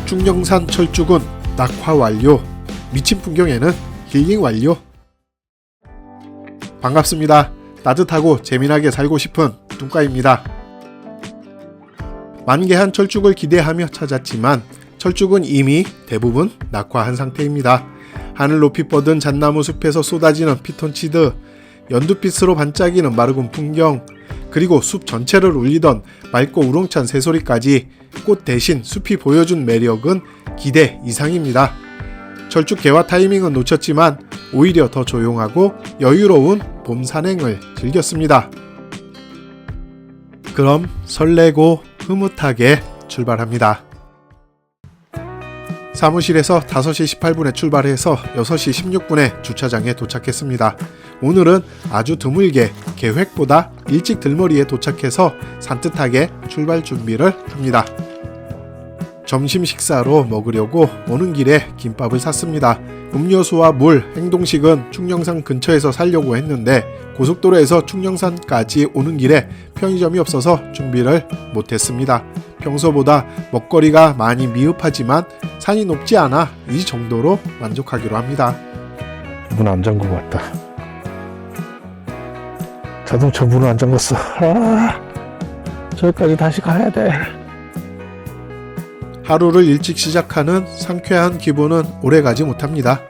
충령산 철쭉은 낙화 완료, 미친 풍경에는 힐링 완료. 반갑습니다. 따뜻하고 재미나게 살고 싶은 뚱까입니다. 만개한 철쭉을 기대하며 찾았지만 철쭉은 이미 대부분 낙화한 상태입니다. 하늘 높이 뻗은 잣나무 숲에서 쏟아지는 피톤치드, 연두빛으로 반짝이는 마르군 풍경, 그리고 숲 전체를 울리던 맑고 우렁찬 새소리까지 꽃 대신 숲이 보여준 매력은 기대 이상입니다. 철쭉 개화 타이밍은 놓쳤지만 오히려 더 조용하고 여유로운 봄 산행을 즐겼습니다. 그럼 설레고 흐뭇하게 출발합니다. 사무실에서 5시 18분에 출발해서 6시 16분에 주차장에 도착했습니다. 오늘은 아주 드물게 계획보다 일찍 들머리에 도착해서 산뜻하게 출발 준비를 합니다. 점심 식사로 먹으려고 오는 길에 김밥을 샀습니다. 음료수와 물, 행동식은 충령산 근처에서 사려고 했는데 고속도로에서 충령산까지 오는 길에 편의점이 없어서 준비를 못했습니다. 평소보다 먹거리가 많이 미흡하지만 산이 높지 않아 이 정도로 만족하기로 합니다. 문 안 잠그고 왔다. 자동차 문을 안 잠갔어. 저기까지 다시 가야 돼. 하루를 일찍 시작하는 상쾌한 기분은 오래가지 못합니다.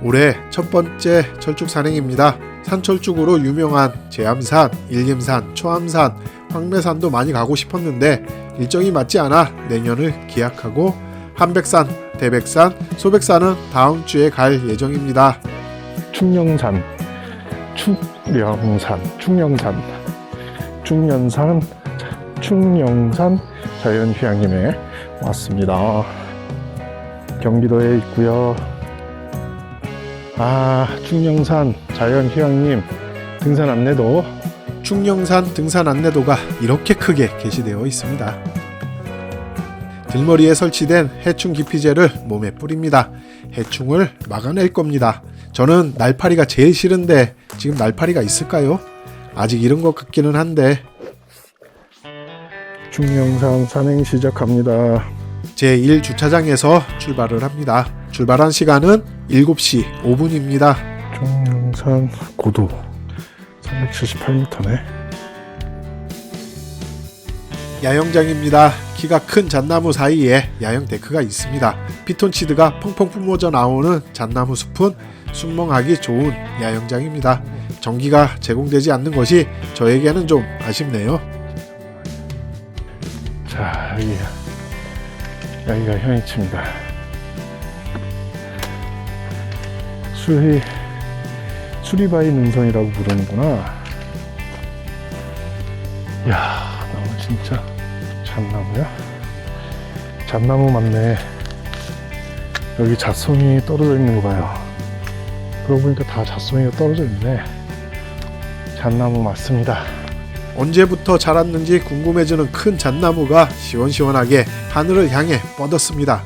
올해 첫 번째 철쭉 산행입니다. 산철쭉으로 유명한 제암산, 일림산, 초암산, 황매산도 많이 가고 싶었는데 일정이 맞지 않아 내년을 기약하고 한백산, 대백산, 소백산은 다음 주에 갈 예정입니다. 충령산, 충령산 자연휴양림에 왔습니다. 경기도에 있고요. 충령산 자연휴양림 등산 안내도, 충령산 등산 안내도가 이렇게 크게 게시되어 있습니다. 들머리에 설치된 해충 기피제를 몸에 뿌립니다. 해충을 막아낼 겁니다. 저는 날파리가 제일 싫은데 지금 날파리가 있을까요? 아직 이른 것 같기는 한데. 충령산 산행 시작합니다. 제1주차장에서 출발을 합니다. 출발한 시간은 7시 5분입니다. 충령산 고도 378m네. 야영장입니다. 키가 큰 잣나무 사이에 야영 데크가 있습니다. 피톤치드가 펑펑 뿜어져 나오는 잣나무 숲은 순멍하기 좋은 야영장입니다. 전기가 제공되지 않는 것이 저에게는 좀 아쉽네요. 자, 여기가 현이치입니다. 수리바위 능선이라고 부르는구나. 이야, 나무 진짜 잣나무야? 잣나무 맞네. 여기 잣송이 떨어져 있는 거 봐요. 그러고 보니까 다 잣송이가 떨어져 있네. 잣나무 맞습니다. 언제부터 자랐는지 궁금해지는 큰 잣나무가 시원시원하게 하늘을 향해 뻗었습니다.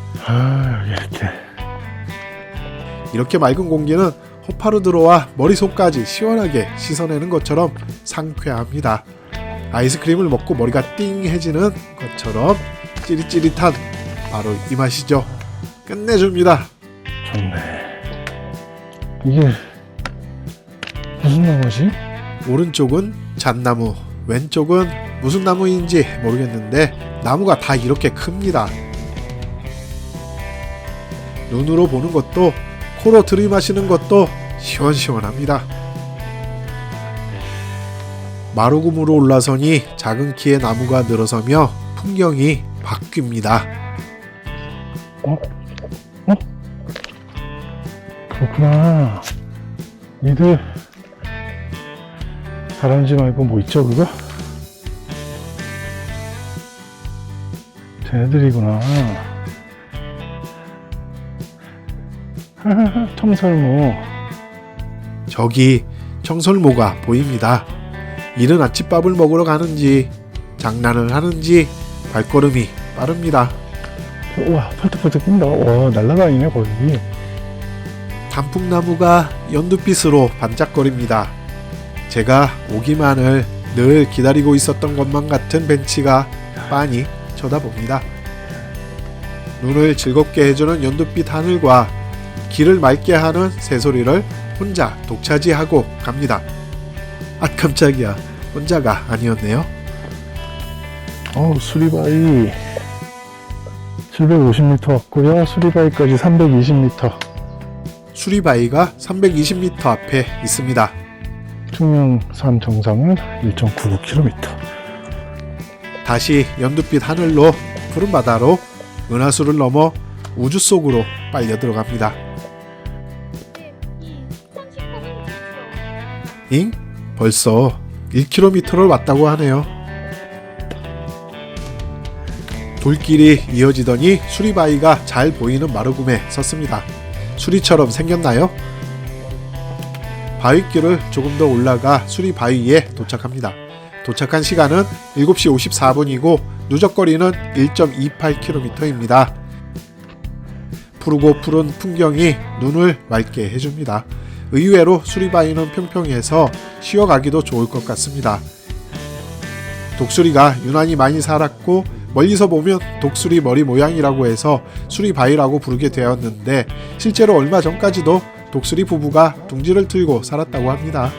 여기 이렇게 맑은 공기는 허파로 들어와 머리속까지 시원하게 씻어내는 것처럼 상쾌합니다. 아이스크림을 먹고 머리가 띵해지는 것처럼 찌릿찌릿한 바로 이 맛이죠. 끝내줍니다. 좋네. 이게 무슨 나무지? 오른쪽은 잣나무, 왼쪽은 무슨 나무인지 모르겠는데 나무가 다 이렇게 큽니다. 눈으로 보는 것도 코로 들이마시는 것도 시원시원합니다. 마루구무로 올라서니 작은 키의 나무가 늘어서며 풍경이 바뀝니다. 그렇구나. 니들 다람쥐 말고 뭐 있죠 그거? 쟤네들이구나. 청설모. 저기 청설모가 보입니다. 이른 아침밥을 먹으러 가는지 장난을 하는지 발걸음이 빠릅니다. 우와, 펄떡펄떡 뛴다. 와, 날아다니네 거의. 단풍나무가 연두빛으로 반짝거립니다. 제가 오기만을 늘 기다리고 있었던 것만 같은 벤치가 빤히 쳐다봅니다. 눈을 즐겁게 해주는 연두빛 하늘과 귀를 맑게 하는 새소리를 혼자 독차지하고 갑니다. 아 깜짝이야, 혼자가 아니었네요. 수리바위 750m 왔고요. 수리바위까지 320m. 수리바위가 320m 앞에 있습니다. 충명산 정상은 1.99km. 다시 연두빛 하늘로 푸른 바다로 은하수를 넘어 우주 속으로 빨려 들어갑니다. 잉? 벌써 1km를 왔다고 하네요. 돌길이 이어지더니 수리바위가 잘 보이는 마루굼에 섰습니다. 수리처럼 생겼나요? 바위길을 조금 더 올라가 수리바위에 도착합니다. 도착한 시간은 7시 54분이고 누적거리는 1.28km입니다. 푸르고 푸른 풍경이 눈을 맑게 해줍니다. 의외로 수리바위는 평평해서 쉬어가기도 좋을 것 같습니다. 독수리가 유난히 많이 살았고 멀리서 보면 독수리 머리 모양이라고 해서 수리바위라고 부르게 되었는데 실제로 얼마 전까지도 독수리 부부가 둥지를 틀고 살았다고 합니다.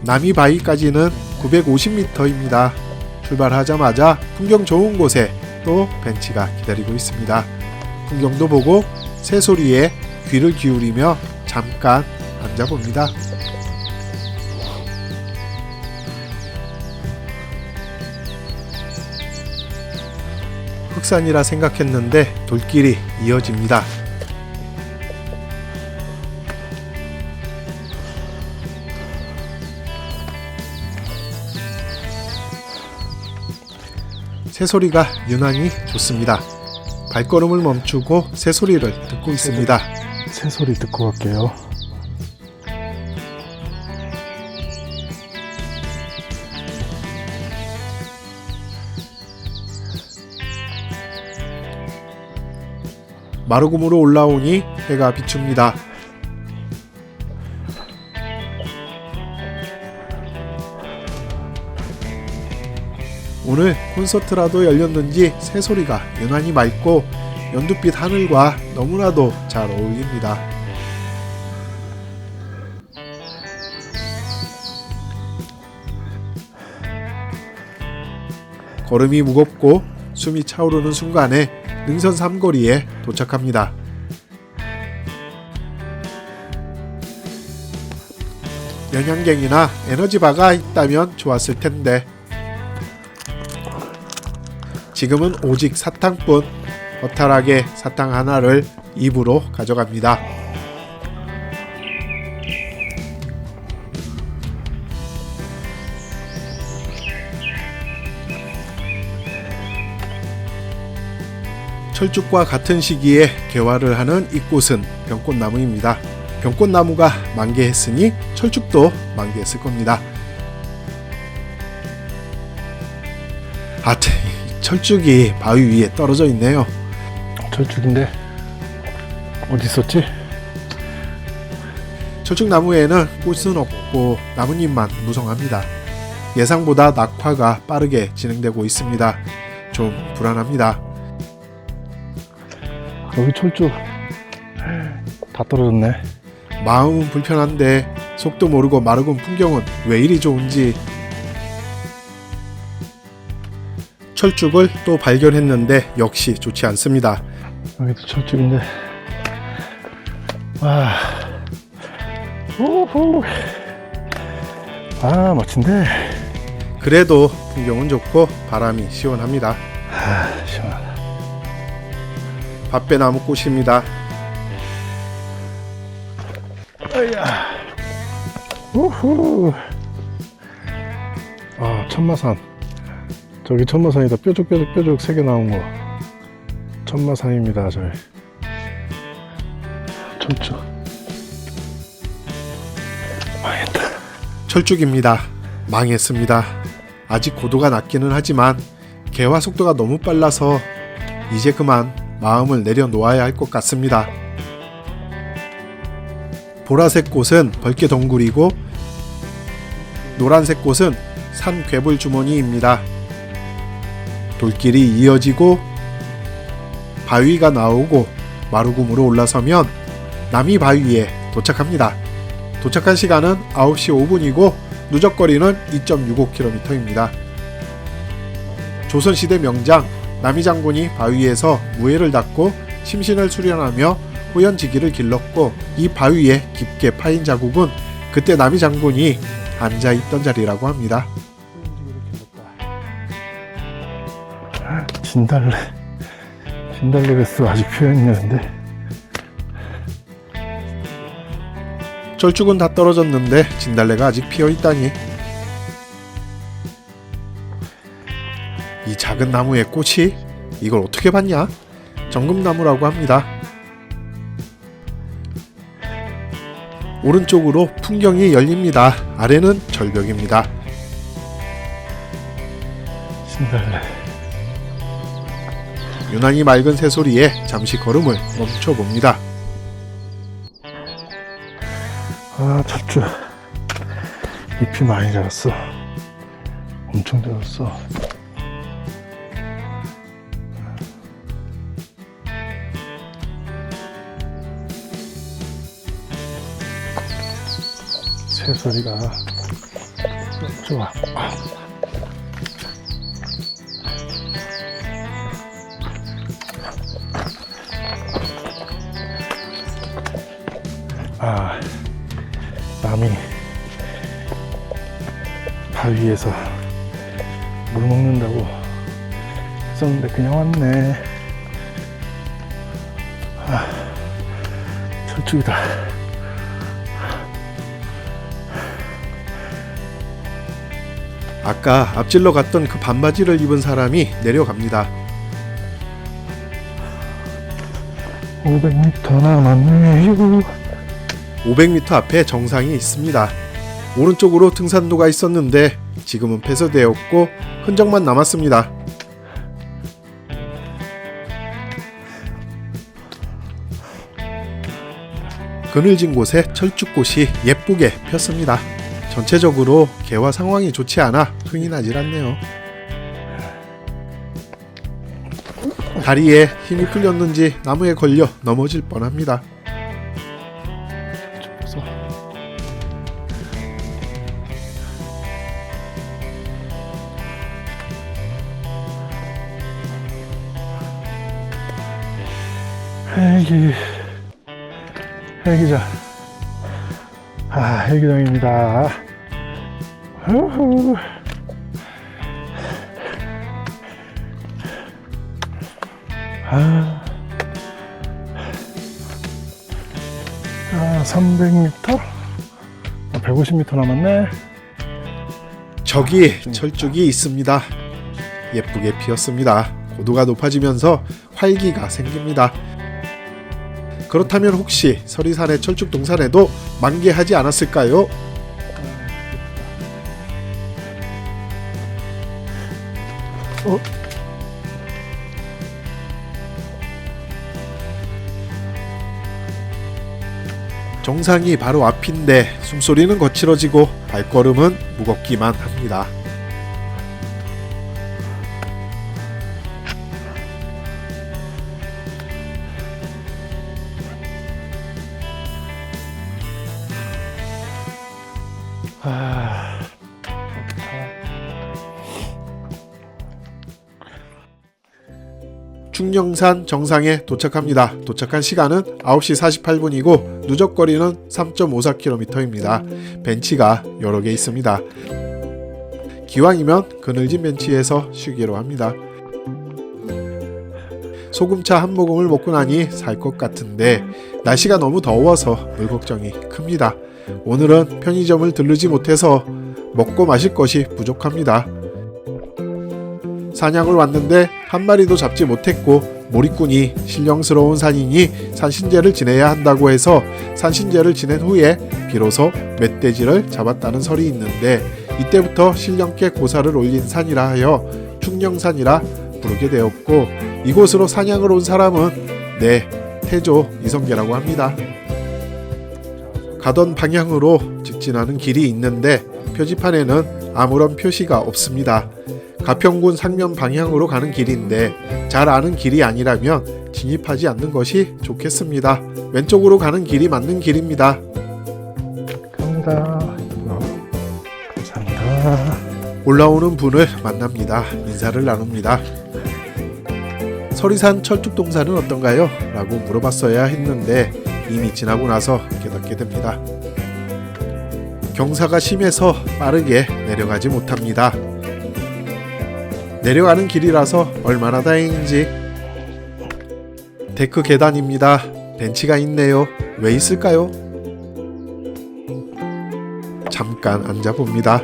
남이바위까지는 950m입니다. 출발하자마자 풍경 좋은 곳에 또 벤치가 기다리고 있습니다. 풍경도 보고 새소리에 귀를 기울이며 잠깐 앉아봅니다. 흑산이라 생각했는데 돌길이 이어집니다. 새소리가 유난히 좋습니다. 발걸음을 멈추고 새소리를 듣고 있습니다. 새소리 듣고 갈게요. 마루굼으로 올라오니 해가 비춥니다. 오늘 콘서트라도 열렸는지 새소리가 유난히 맑고 연두빛 하늘과 너무나도 잘 어울립니다. 걸음이 무겁고 숨이 차오르는 순간에 능선 삼거리에 도착합니다. 영양갱이나 에너지바가 있다면 좋았을 텐데 지금은 오직 사탕뿐. 허탈하게 사탕 하나를 입으로 가져갑니다. 철쭉과 같은 시기에 개화를 하는 이꽃은 병꽃나무입니다. 병꽃나무가 만개했으니 철쭉도 만개했을 겁니다. 철쭉이 바위 위에 떨어져 있네요. 철쭉인데 어디 있었지? 철쭉나무에는 꽃은 없고 나뭇잎만 무성합니다. 예상보다 낙화가 빠르게 진행되고 있습니다. 좀 불안합니다. 여기 철쭉 다 떨어졌네. 마음은 불편한데 속도 모르고 마루굼 풍경은 왜 이리 좋은지. 철쭉을 또 발견했는데 역시 좋지 않습니다. 여기도 철쭉인데. 와, 우후, 멋진데. 그래도 풍경은 좋고 바람이 시원합니다. 시원하다. 밥배나무꽃입니다. 어이야. 우후. 천마산. 저기 천마산이다. 뾰족뾰족 3개 나온 거. 천마산입니다. 저기. 철쭉. 망했다. 철쭉입니다. 망했습니다. 아직 고도가 낮기는 하지만 개화 속도가 너무 빨라서 이제 그만 마음을 내려놓아야 할 것 같습니다. 보라색 꽃은 벌개 덩굴이고 노란색 꽃은 산 괴물 주머니입니다. 돌길이 이어지고 바위가 나오고 마루구무로 올라서면 남이 바위에 도착합니다. 도착한 시간은 9시 5분이고 누적거리는 2.65km입니다. 조선시대 명장 남이 장군이 바위에서 무예를 닦고 심신을 수련하며 호연지기를 길렀고 이 바위에 깊게 파인 자국은 그때 남이 장군이 앉아있던 자리라고 합니다. 진달래가 아직 피어있는데. 철쭉은 다 떨어졌는데 진달래가 아직 피어있다니. 이 작은 나무의 꽃이 이걸 어떻게 봤냐? 정금나무라고 합니다. 오른쪽으로 풍경이 열립니다. 아래는 절벽입니다. 진달래. 유난히 맑은 새소리에 잠시 걸음을 멈춰봅니다. 아, 철쭉 잎이 많이 자랐어. 엄청 자랐어. 새소리가 좋아. 남이 바위에서 물 먹는다고 했었는데 그냥 왔네. 철쭉이다. 아까 앞질러 갔던 그 반바지를 입은 사람이 내려갑니다. 500m 남았네요. 500m 앞에 정상이 있습니다. 오른쪽으로 등산로가 있었는데 지금은 폐쇄되었고 흔적만 남았습니다. 그늘진 곳에 철쭉꽃이 예쁘게 폈습니다. 전체적으로 개화 상황이 좋지 않아 흥이 나질 않네요. 다리에 힘이 풀렸는지 나무에 걸려 넘어질 뻔합니다. 헬기장. 헬기장입니다. 후후. 300m? 150m 남았네. 저기 철쭉이 있습니다. 예쁘게 피었습니다. 고도가 높아지면서 활기가 생깁니다. 그렇다면 혹시 서리산의 철쭉 동산에도 만개하지 않았을까요? 정상이 바로 앞인데 숨소리는 거칠어지고 발걸음은 무겁기만 합니다. 충령산 정상에 도착합니다. 도착한 시간은 9시 48분이고 누적거리는 3.54km입니다. 벤치가 여러 개 있습니다. 기왕이면 그늘진 벤치에서 쉬기로 합니다. 소금차 한 모금을 먹고 나니 살 것 같은데 날씨가 너무 더워서 물 걱정이 큽니다. 오늘은 편의점을 들르지 못해서 먹고 마실 것이 부족합니다. 사냥을 왔는데 한 마리도 잡지 못했고 몰입꾼이 신령스러운 산이니 산신제를 지내야 한다고 해서 산신제를 지낸 후에 비로소 멧돼지를 잡았다는 설이 있는데 이때부터 신령께 고사를 올린 산이라 하여 충령산이라 부르게 되었고 이곳으로 사냥을 온 사람은 태조 이성계라고 합니다. 가던 방향으로 직진하는 길이 있는데 표지판에는 아무런 표시가 없습니다. 가평군 상면 방향으로 가는 길인데 잘 아는 길이 아니라면 진입하지 않는 것이 좋겠습니다. 왼쪽으로 가는 길이 맞는 길입니다. 갑니다. 감사합니다. 올라오는 분을 만납니다. 인사를 나눕니다. 서리산 철쭉동산은 어떤가요? 라고 물어봤어야 했는데 이미 지나고 나서 깨닫게 됩니다. 경사가 심해서 빠르게 내려가지 못합니다. 내려가는 길이라서 얼마나 다행인지. 데크 계단입니다. 벤치가 있네요. 왜 있을까요? 잠깐 앉아봅니다.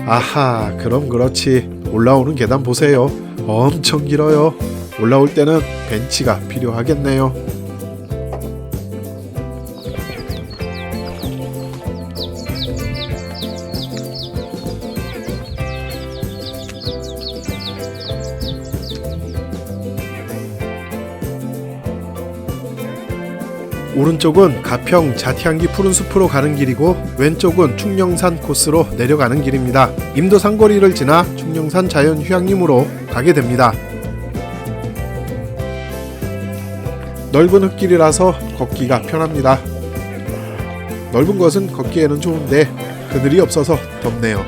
아하, 그럼 그렇지. 올라오는 계단 보세요. 엄청 길어요. 올라올 때는 벤치가 필요하겠네요. 오른쪽은 가평 자티향기 푸른 숲으로 가는 길이고 왼쪽은 충령산 코스로 내려가는 길입니다. 임도 상거리를 지나 충령산 자연휴양림으로 가게 됩니다. 넓은 흙길이라서 걷기가 편합니다. 넓은 것은 걷기에는 좋은데 그늘이 없어서 덥네요.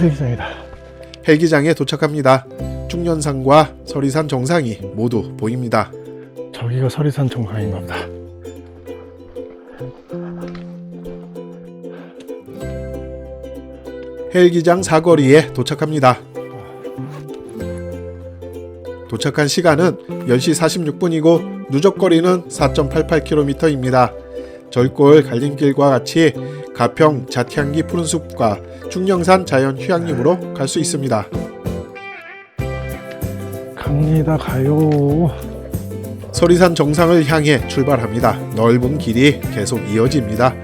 헬기장이다. 헬기장에 도착합니다. 충년산과 서리산 정상이 모두 보입니다. 저기가 서리산 정상인가 보다. 헬기장 사거리에 도착합니다. 도착한 시간은 10시 46분이고 누적거리는 4.88km입니다. 절골 갈림길과 같이 가평 자티향기 푸른숲과 충령산 자연휴양림으로 갈 수 있습니다. 갑니다. 가요. 서리산 정상을 향해 출발합니다. 넓은 길이 계속 이어집니다.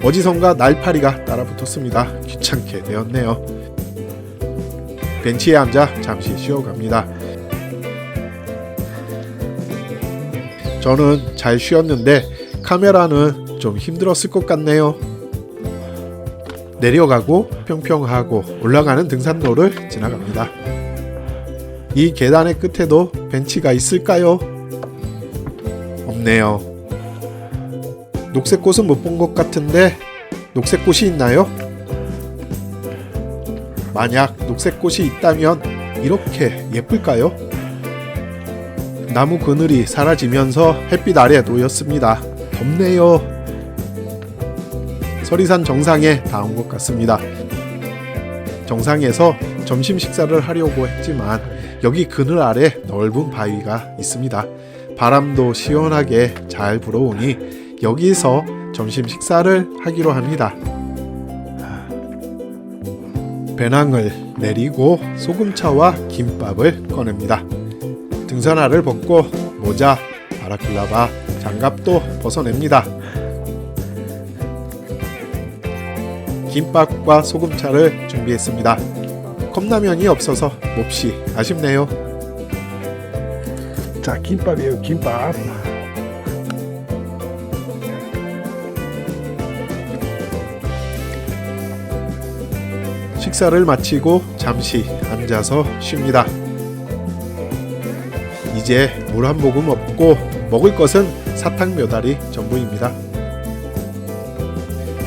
어디선가 날파리가 따라붙었습니다. 귀찮게 되었네요. 벤치에 앉아 잠시 쉬어갑니다. 저는 잘 쉬었는데 카메라는 좀 힘들었을 것 같네요. 내려가고 평평하고 올라가는 등산로를 지나갑니다. 이 계단의 끝에도 벤치가 있을까요? 없네요. 녹색꽃은 못 본 것 같은데 녹색꽃이 있나요? 만약 녹색꽃이 있다면 이렇게 예쁠까요? 나무 그늘이 사라지면서 햇빛 아래 놓였습니다. 덥네요. 서리산 정상에 다 온 것 같습니다. 정상에서 점심 식사를 하려고 했지만 여기 그늘 아래 넓은 바위가 있습니다. 바람도 시원하게 잘 불어오니 여기서 점심 식사를 하기로 합니다. 배낭을 내리고 소금차와 김밥을 꺼냅니다. 등산화를 벗고 모자, 바라클라바, 장갑도 벗어냅니다. 김밥과 소금차를 준비했습니다. 컵라면이 없어서 몹시 아쉽네요. 자, 김밥이에요. 김밥. 식사를 마치고 잠시 앉아서 쉽니다. 이제 물 한 모금 없고 먹을 것은 사탕 몇 알이 전부입니다.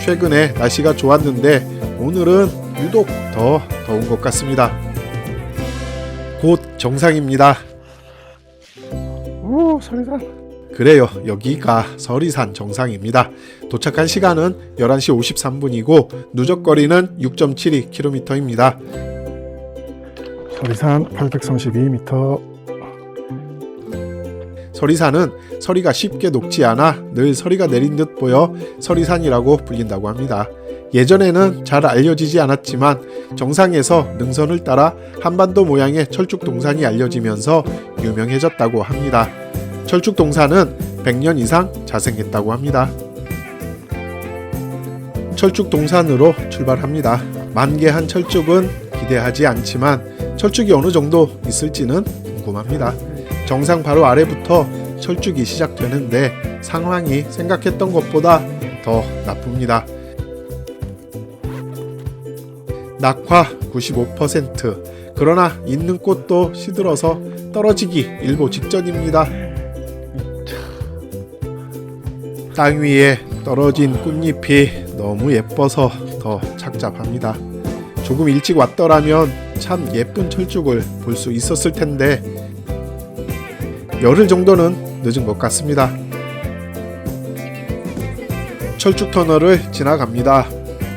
최근에 날씨가 좋았는데 오늘은 유독 더 더운 것 같습니다. 곧 정상입니다. 오, 서리산. 그래요, 여기가 서리산 정상입니다. 도착한 시간은 11시 53분이고 누적거리는 6.72km입니다. 서리산 832m. 서리산은 서리가 쉽게 녹지 않아 늘 서리가 내린 듯 보여 서리산이라고 불린다고 합니다. 예전에는 잘 알려지지 않았지만 정상에서 능선을 따라 한반도 모양의 철쭉동산이 알려지면서 유명해졌다고 합니다. 철쭉동산은 100년 이상 자생했다고 합니다. 철쭉동산으로 출발합니다. 만개한 철쭉은 기대하지 않지만 철쭉이 어느 정도 있을지는 궁금합니다. 정상 바로 아래부터 철쭉이 시작되는데 상황이 생각했던 것보다 더 나쁩니다. 낙화 95%, 그러나 있는 꽃도 시들어서 떨어지기 일보 직전입니다. 땅 위에 떨어진 꽃잎이 너무 예뻐서 더 착잡합니다. 조금 일찍 왔더라면 참 예쁜 철쭉을 볼 수 있었을 텐데 열흘 정도는 늦은 것 같습니다. 철쭉 터널을 지나갑니다.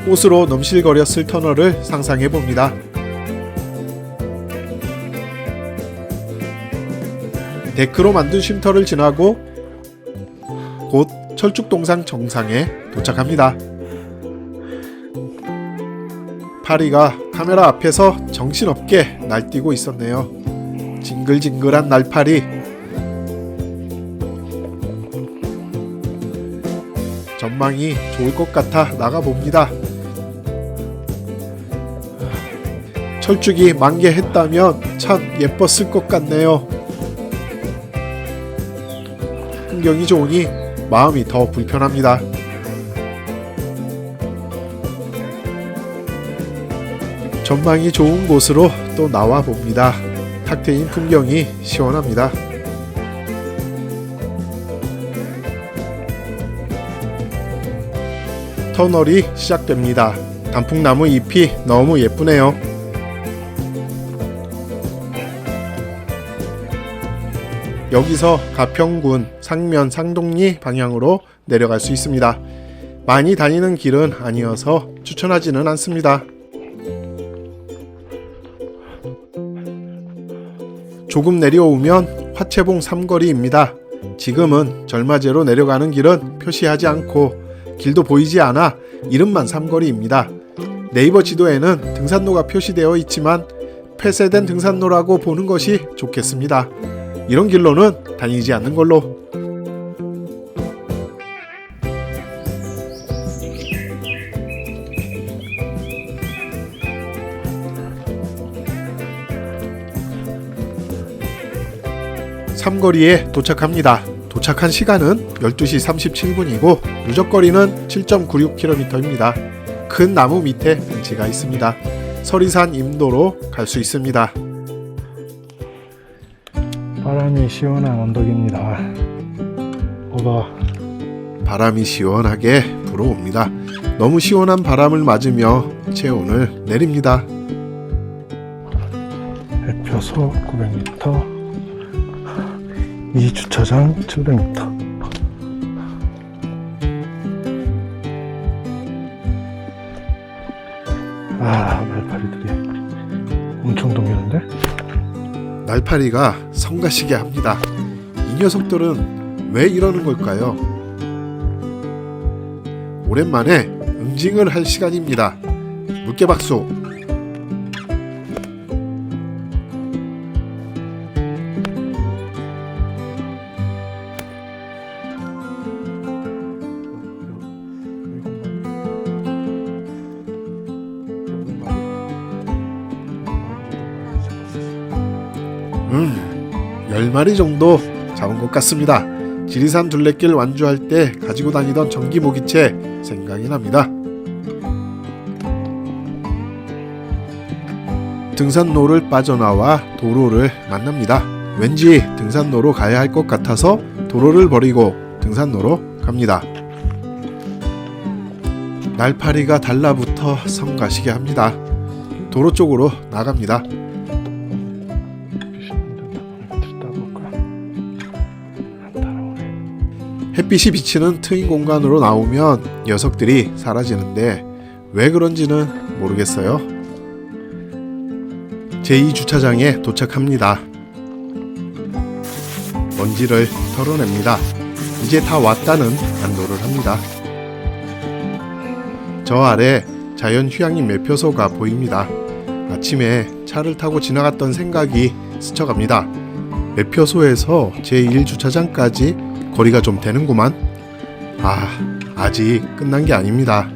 꽃으로 넘실거렸을 터널을 상상해 봅니다. 데크로 만든 쉼터를 지나고 곧 철쭉동상 정상에 도착합니다. 파리가 카메라 앞에서 정신없게 날뛰고 있었네요. 징글징글한 날파리. 전망이 좋을 것 같아 나가봅니다. 철쭉이 만개했다면 참 예뻤을 것 같네요. 풍경이 좋으니 마음이 더 불편합니다. 전망이 좋은 곳으로 또 나와 봅니다. 탁 트인 풍경이 시원합니다. 터널이 시작됩니다. 단풍나무 잎이 너무 예쁘네요. 여기서 가평군 상면 상동리 방향으로 내려갈 수 있습니다. 많이 다니는 길은 아니어서 추천하지는 않습니다. 조금 내려오면 화채봉 삼거리입니다. 지금은 절마제로 내려가는 길은 표시하지 않고 길도 보이지 않아 이름만 삼거리입니다. 네이버 지도에는 등산로가 표시되어 있지만 폐쇄된 등산로라고 보는 것이 좋겠습니다. 이런 길로는 다니지 않는 걸로. 삼거리에 도착합니다. 도착한 시간은 12시 37분이고 누적거리는 7.96km입니다. 큰 나무 밑에 벤치가 있습니다. 서리산 임도로 갈 수 있습니다. 바람이 시원한 언덕입니다. 바람이 시원하게 불어옵니다. 너무 시원한 바람을 맞으며 체온을 내립니다. 대표소 900m, 이 주차장 700m. 날파리들이 엄청 동이는데? 날파리가 성가시게 합니다. 이 녀석들은 왜 이러는 걸까요? 오랜만에 응징을 할 시간입니다. 물개박수. 음, 10마리 정도 잡은 것 같습니다. 지리산 둘레길 완주할 때 가지고 다니던 전기 모기채 생각이 납니다. 등산로를 빠져나와 도로를 만납니다. 왠지 등산로로 가야 할 것 같아서 도로를 버리고 등산로로 갑니다. 날파리가 달라붙어 성가시게 합니다. 도로 쪽으로 나갑니다. 햇빛이 비치는 트인 공간으로 나오면 녀석들이 사라지는데 왜 그런지는 모르겠어요. 제2주차장에 도착합니다. 먼지를 털어냅니다. 이제 다 왔다는 안도를 합니다. 저 아래 자연휴양림 매표소가 보입니다. 아침에 차를 타고 지나갔던 생각이 스쳐갑니다. 매표소에서 제1주차장까지 거리가 좀 되는구만. 아직 끝난 게 아닙니다.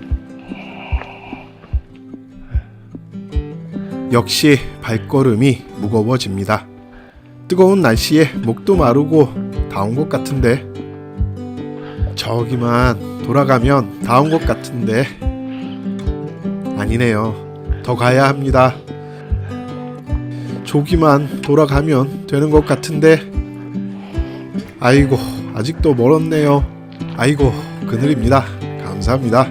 역시 발걸음이 무거워집니다. 뜨거운 날씨에 목도 마르고 다 온 것 같은데 저기만 돌아가면 다 온 것 같은데 아니네요. 더 가야 합니다. 저기만 돌아가면 되는 것 같은데 아이고 아직도 멀었네요. 아이고 그늘입니다. 감사합니다.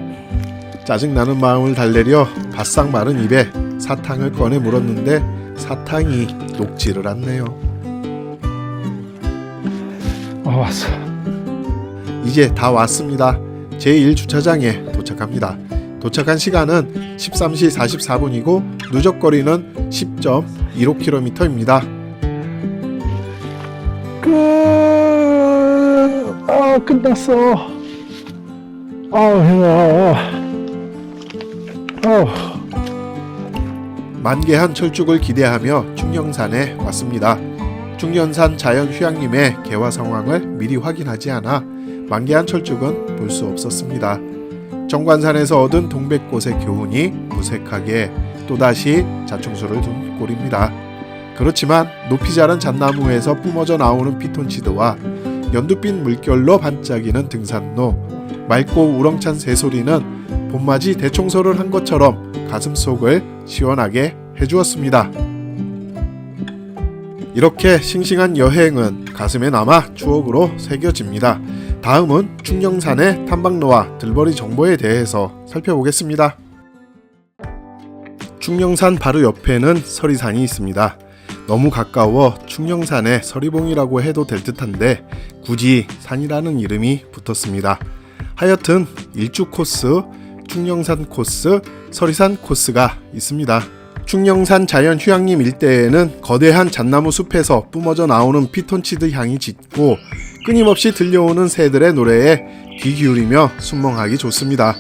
짜증나는 마음을 달래려 바싹 마른 입에 사탕을 꺼내 물었는데 사탕이 녹지를 않네요. 왔어. 이제 다 왔습니다. 제1주차장에 도착합니다. 도착한 시간은 13시 44분이고 누적거리는 10.15km입니다. 끝났어. 힘들어. 만개한 철쭉을 기대하며 충령산에 왔습니다. 충령산 자연휴양림의 개화 상황을 미리 확인하지 않아 만개한 철쭉은 볼 수 없었습니다. 정관산에서 얻은 동백꽃의 교훈이 무색하게 또다시 자충수를 둔 꼴입니다. 그렇지만 높이 자란 잣나무에서 뿜어져 나오는 피톤치드와 연두빛 물결로 반짝이는 등산로, 맑고 우렁찬 새소리는 봄맞이 대청소를 한 것처럼 가슴속을 시원하게 해주었습니다. 이렇게 싱싱한 여행은 가슴에 남아 추억으로 새겨집니다. 다음은 충령산의 탐방로와 들벌이 정보에 대해서 살펴보겠습니다. 충령산 바로 옆에는 서리산이 있습니다. 너무 가까워 충령산의 서리봉이라고 해도 될 듯한데 굳이 산이라는 이름이 붙었습니다. 하여튼 일주 코스, 충령산 코스, 서리산 코스가 있습니다. 충령산 자연휴양림 일대에는 거대한 잣나무 숲에서 뿜어져 나오는 피톤치드 향이 짙고 끊임없이 들려오는 새들의 노래에 귀 기울이며 순멍하기 좋습니다.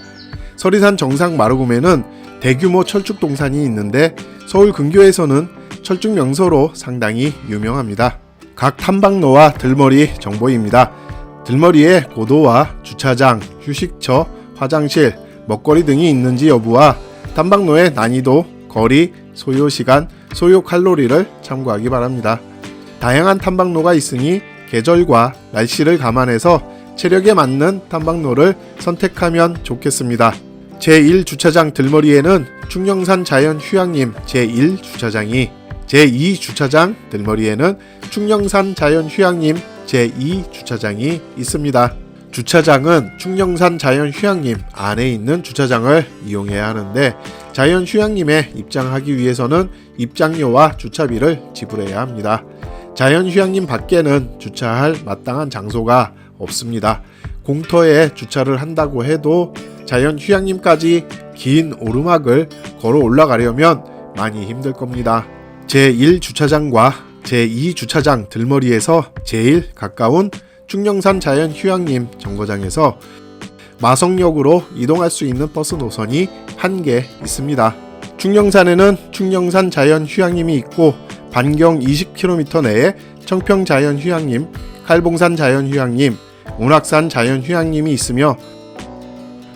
서리산 정상 마루금에는 대규모 철쭉 동산이 있는데 서울 근교에서는 철쭉 명소로 상당히 유명합니다. 각 탐방로와 들머리 정보입니다. 들머리에 고도와 주차장, 휴식처, 화장실, 먹거리 등이 있는지 여부와 탐방로의 난이도, 거리, 소요 시간, 소요 칼로리를 참고하기 바랍니다. 다양한 탐방로가 있으니 계절과 날씨를 감안해서 체력에 맞는 탐방로를 선택하면 좋겠습니다. 제1주차장 들머리에는 충령산 자연휴양림 제1주차장이, 제2주차장 들머리에는 충령산 자연휴양림 제2주차장이 있습니다. 주차장은 충령산 자연휴양림 안에 있는 주차장을 이용해야 하는데 자연휴양림에 입장하기 위해서는 입장료와 주차비를 지불해야 합니다. 자연휴양림 밖에는 주차할 마땅한 장소가 없습니다. 공터에 주차를 한다고 해도 자연휴양림까지 긴 오르막을 걸어 올라가려면 많이 힘들 겁니다. 제1주차장과 제2주차장 들머리에서 제일 가까운 충령산 자연휴양림 정거장에서 마성역으로 이동할 수 있는 버스 노선이 한 개 있습니다. 충령산에는 충령산 자연휴양림이 있고 반경 20km 내에 청평 자연휴양림, 칼봉산 자연휴양림, 운악산 자연휴양림이 있으며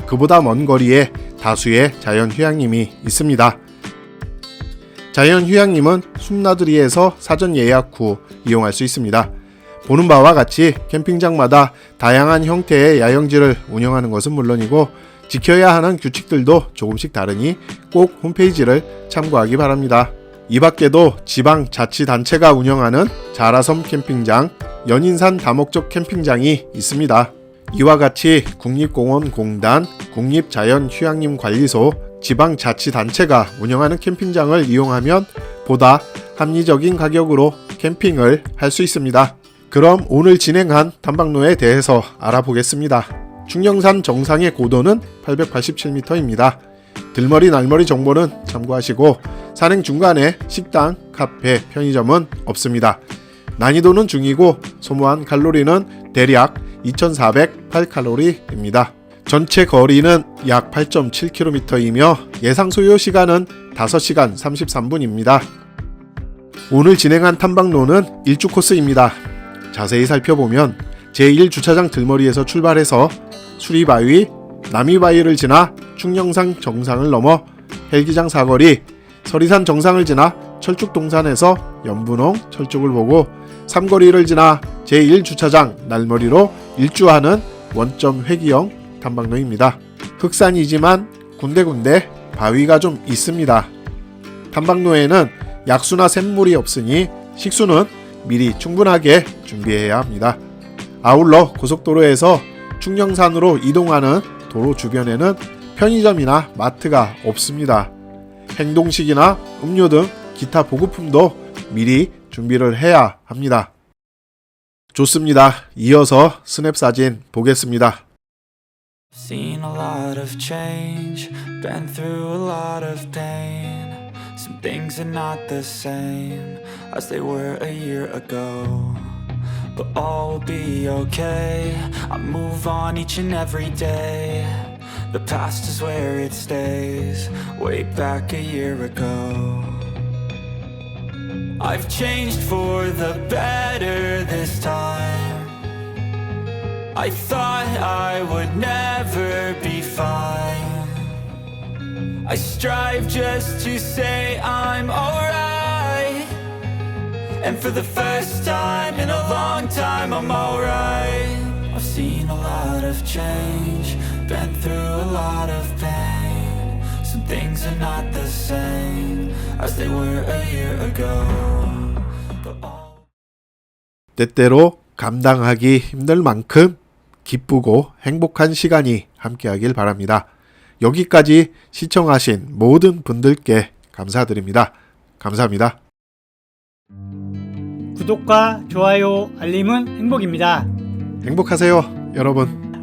그보다 먼 거리에 다수의 자연휴양림이 있습니다. 자연휴양림은 숨나들이에서 사전 예약 후 이용할 수 있습니다. 보는 바와 같이 캠핑장마다 다양한 형태의 야영지를 운영하는 것은 물론이고 지켜야 하는 규칙들도 조금씩 다르니 꼭 홈페이지를 참고하기 바랍니다. 이 밖에도 지방자치단체가 운영하는 자라섬 캠핑장, 연인산 다목적 캠핑장이 있습니다. 이와 같이 국립공원공단, 국립자연휴양림관리소, 지방자치단체가 운영하는 캠핑장을 이용하면 보다 합리적인 가격으로 캠핑을 할 수 있습니다. 그럼 오늘 진행한 탐방로에 대해서 알아보겠습니다. 충령산 정상의 고도는 887m입니다. 들머리 날머리 정보는 참고하시고 산행 중간에 식당, 카페, 편의점은 없습니다. 난이도는 중이고 소모한 칼로리는 대략 2408칼로리입니다. 전체 거리는 약 8.7km이며 예상 소요 시간은 5시간 33분입니다. 오늘 진행한 탐방로는 일주 코스입니다. 자세히 살펴보면 제1주차장 들머리에서 출발해서 수리바위, 남이바위를 지나 충령산 정상을 넘어 헬기장 사거리, 서리산 정상을 지나 철쭉동산에서 연분홍 철쭉을 보고 삼거리를 지나 제1주차장 날머리로 일주하는 원점 회기형 탐방로입니다. 흑산이지만 군데군데 바위가 좀 있습니다. 탐방로에는 약수나 샘물이 없으니 식수는 미리 충분하게 준비해야 합니다. 아울러 고속도로에서 충령산으로 이동하는 도로 주변에는 편의점이나 마트가 없습니다. 행동식이나 음료 등 기타 보급품도 미리 준비를 해야 합니다. 좋습니다. 이어서 스냅 사진 보겠습니다. Seen a lot of change, been through a lot of pain. Some things are not the same as they were a year ago. But all will be okay, I move on each and every day. The past is where it stays, way back a year ago. I've changed for the better this time. I thought I would never be fine. I strive just to say I'm alright. And for the first time in a long time I'm alright. I've seen a lot of change, been through a lot of pain. Some things are not the same as they were a year ago. But all... 때때로 감당하기 힘들 만큼 기쁘고 행복한 시간이 함께하길 바랍니다. 여기까지 시청하신 모든 분들께 감사드립니다. 감사합니다. 구독과 좋아요, 알림은 행복입니다. 행복하세요, 여러분.